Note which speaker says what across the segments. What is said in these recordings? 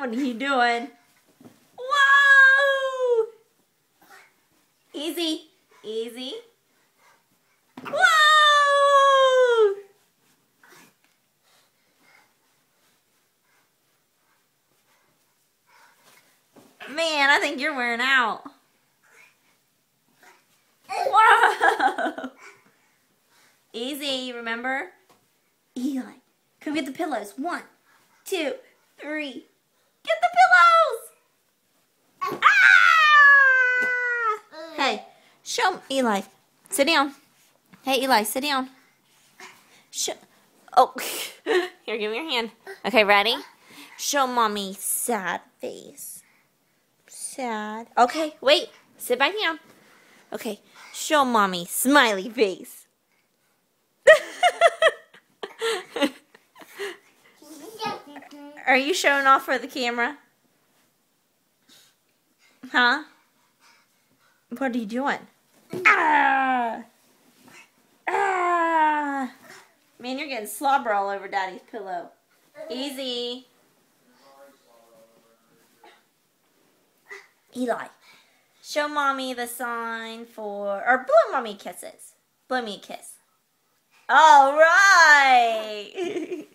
Speaker 1: What are you doing? Whoa! Easy. Easy. Whoa! Man, I think you're wearing out. Whoa! Easy, remember? Eli, come get the pillows. 1, 2, 3. Get the pillows! Ah! Hey, show Eli. Sit down. Hey, Eli, sit down. Oh, here, give me your hand. Okay, ready? Show mommy sad face. Sad. Okay, wait. Sit back down. Okay, show mommy smiley face. Are you showing off for the camera? Huh? What are you doing? Ah! Ah! Man, you're getting slobber all over Daddy's pillow. Easy. Eli, show mommy the sign for, or blow mommy kisses. Blow me a kiss. All right.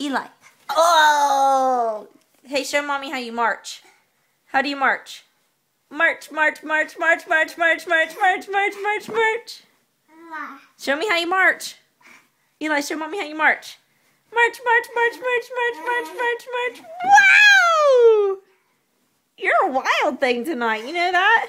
Speaker 1: Eli. Oh. Hey, show mommy how you march. How do you march? March, march, march, march, march, march, march, march, march, march, march. Show me how you march. Eli, show mommy how you march. March, march, march, march, march, march, march, march. Wow! You're a wild thing tonight. You know that?